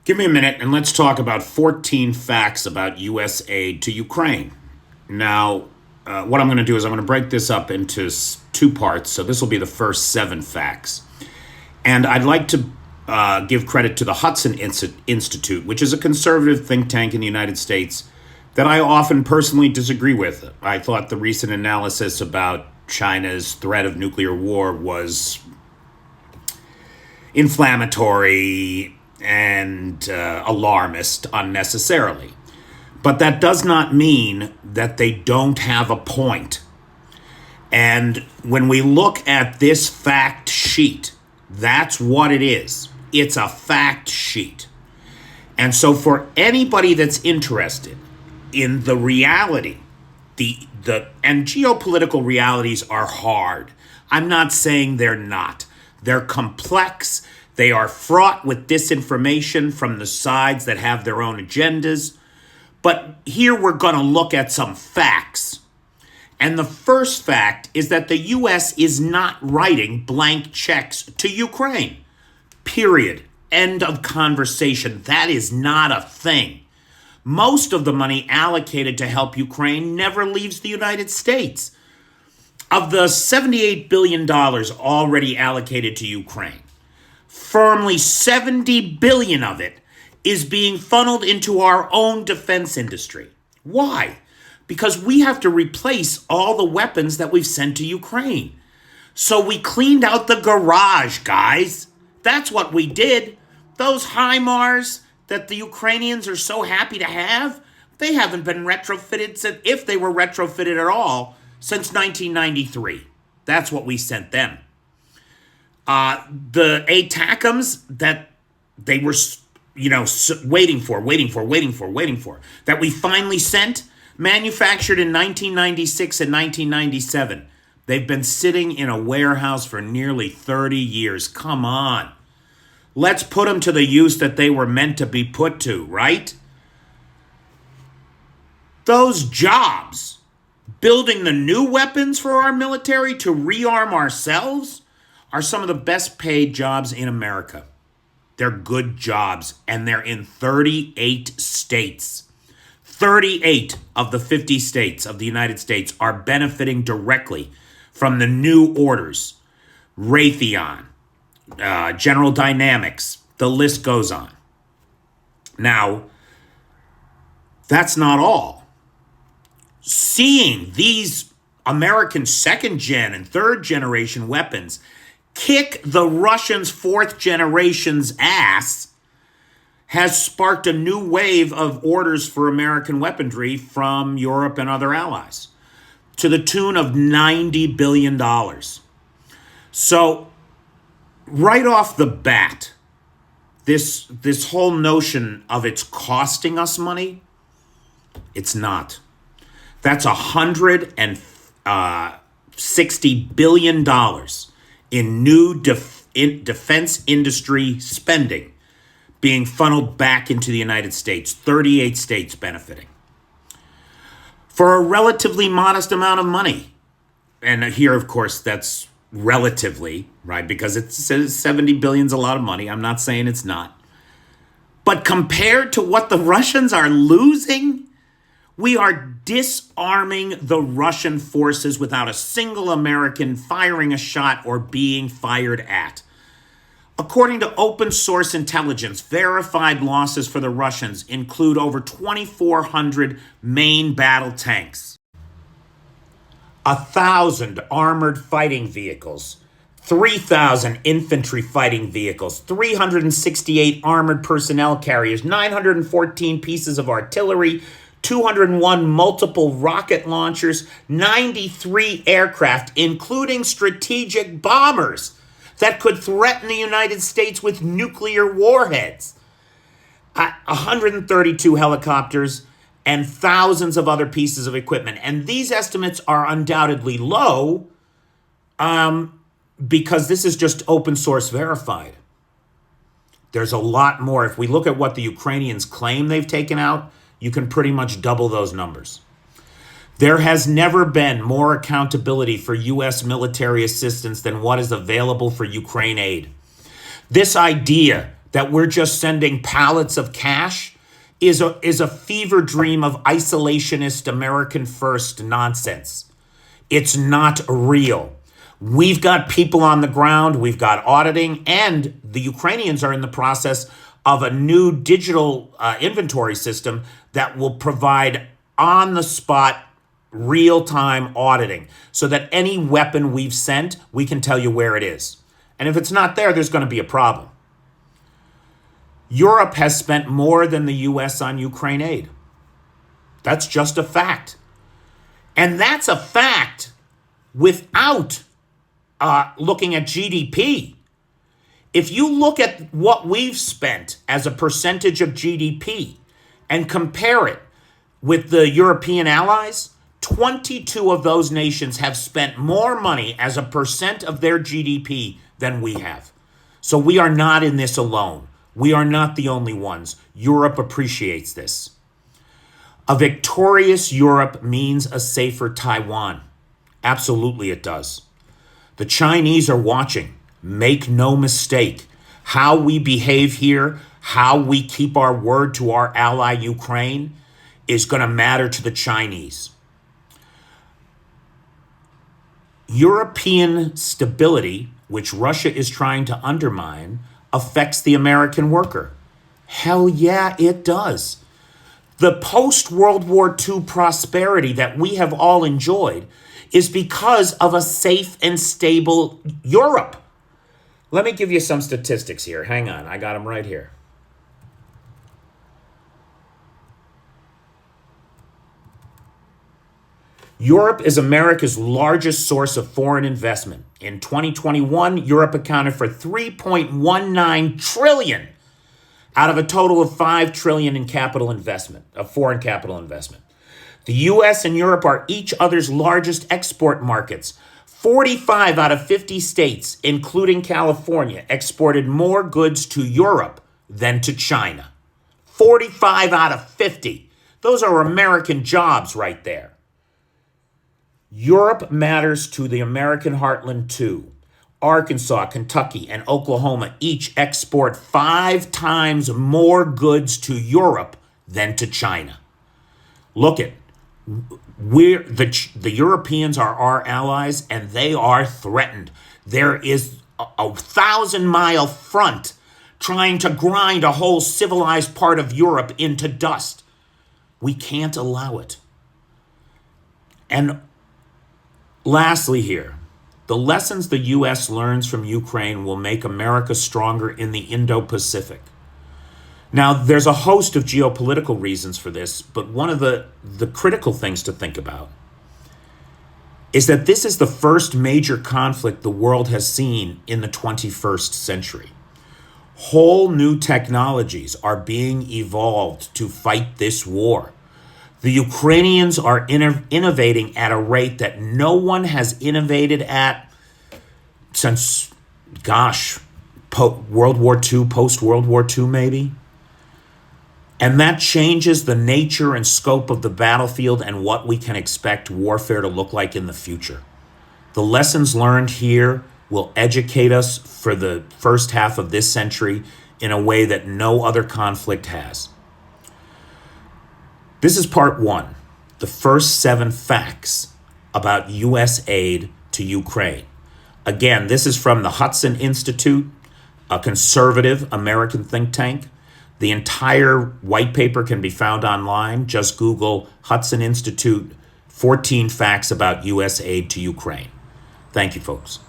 Give me a minute and let's talk about 14 facts about U.S. aid to Ukraine. Now, what I'm going to do is I'm going to break this up into two parts. So this will be the first 7 facts. And I'd like to give credit to the Hudson Institute, which is a conservative think tank in the United States that I often personally disagree with. I thought the recent analysis about China's threat of nuclear war was inflammatory and alarmist unnecessarily. But that does not mean that they don't have a point. And when we look at this fact sheet, that's what it is. It's a fact sheet. And so for anybody that's interested in the reality, and geopolitical realities are hard. I'm not saying they're not. They're complex. They are fraught with disinformation from the sides that have their own agendas. But here we're going to look at some facts. And the first fact is that the U.S. is not writing blank checks to Ukraine. Period. End of conversation. That is not a thing. Most of the money allocated to help Ukraine never leaves the United States. Of the $78 billion already allocated to Ukraine, firmly $70 billion of it is being funneled into our own defense industry. Why? Because we have to replace all the weapons that we've sent to Ukraine. So we cleaned out the garage, guys. That's what we did. Those HIMARS that the Ukrainians are so happy to have, they haven't been retrofitted, if they were retrofitted at all, since 1993. That's what we sent them. The ATACMS that they were, waiting for, that we finally sent, manufactured in 1996 and 1997. They've been sitting in a warehouse for nearly 30 years. Come on. Let's put them to the use that they were meant to be put to, right? Those jobs, building the new weapons for our military to rearm ourselves, are some of the best paid jobs in America. They're good jobs, and they're in 38 states. 38 of the 50 states of the United States are benefiting directly from the new orders. Raytheon, General Dynamics, the list goes on. Now, that's not all. Seeing these American second-gen and third-generation weapons kick the Russians' fourth-generation's ass has sparked a new wave of orders for American weaponry from Europe and other allies to the tune of $90 billion. So, right off the bat, this whole notion of it's costing us money, it's not. That's $160 billion in new defense industry spending being funneled back into the United States, 38 states benefiting. For a relatively modest amount of money. And here, of course, that's relatively, right? Because it says 70 billion is a lot of money. I'm not saying it's not. But compared to what the Russians are losing, we are disarming the Russian forces without a single American firing a shot or being fired at. According to open source intelligence, verified losses for the Russians include over 2,400 main battle tanks, 1,000 armored fighting vehicles, 3,000 infantry fighting vehicles, 368 armored personnel carriers, 914 pieces of artillery, 201 multiple rocket launchers, 93 aircraft, including strategic bombers that could threaten the United States with nuclear warheads, 132 helicopters, and thousands of other pieces of equipment. And these estimates are undoubtedly low because this is just open source verified. There's a lot more. If we look at what the Ukrainians claim they've taken out, you can pretty much double those numbers. There has never been more accountability for U.S. military assistance than what is available for Ukraine aid. This idea that we're just sending pallets of cash is a fever dream of isolationist American first nonsense. It's not real. We've got people on the ground, we've got auditing, and the Ukrainians are in the process of a new digital inventory system that will provide on-the-spot, real-time auditing so that any weapon we've sent, we can tell you where it is. And if it's not there, there's going to be a problem. Europe has spent more than the U.S. on Ukraine aid. That's just a fact. And that's a fact without looking at GDP. If you look at what we've spent as a percentage of GDP and compare it with the European allies, 22 of those nations have spent more money as a percent of their GDP than we have. So we are not in this alone. We are not the only ones. Europe appreciates this. A victorious Europe means a safer Taiwan. Absolutely it does. The Chinese are watching. Make no mistake. How we behave here, how we keep our word to our ally Ukraine is going to matter to the Chinese. European stability, which Russia is trying to undermine, affects the American worker. Hell yeah, it does. The post-World War II prosperity that we have all enjoyed is because of a safe and stable Europe. Let me give you some statistics here. Hang on, I got them right here. Europe is America's largest source of foreign investment. In 2021, Europe accounted for $3.19 trillion out of a total of $5 trillion in capital investment, of foreign capital investment. The US and Europe are each other's largest export markets. 45 out of 50 states, including California, exported more goods to Europe than to China. 45 out of 50. Those are American jobs right there. Europe matters to the American heartland too. Arkansas, Kentucky, and Oklahoma each export 5 times more goods to Europe than to China. Look at, the Europeans are our allies and they are threatened. There is a 1,000-mile front trying to grind a whole civilized part of Europe into dust. We can't allow it. And lastly here, the lessons the U.S. learns from Ukraine will make America stronger in the Indo-Pacific. Now, there's a host of geopolitical reasons for this, but one of the critical things to think about is that this is the first major conflict the world has seen in the 21st century. Whole new technologies are being evolved to fight this war. The Ukrainians are innovating at a rate that no one has innovated at since, World War II, post-World War II maybe. And that changes the nature and scope of the battlefield and what we can expect warfare to look like in the future. The lessons learned here will educate us for the first half of this century in a way that no other conflict has. This is part 1, the first 7 facts about U.S. aid to Ukraine. Again, this is from the Hudson Institute, a conservative American think tank. The entire white paper can be found online. Just Google Hudson Institute 14 facts about U.S. aid to Ukraine. Thank you, folks.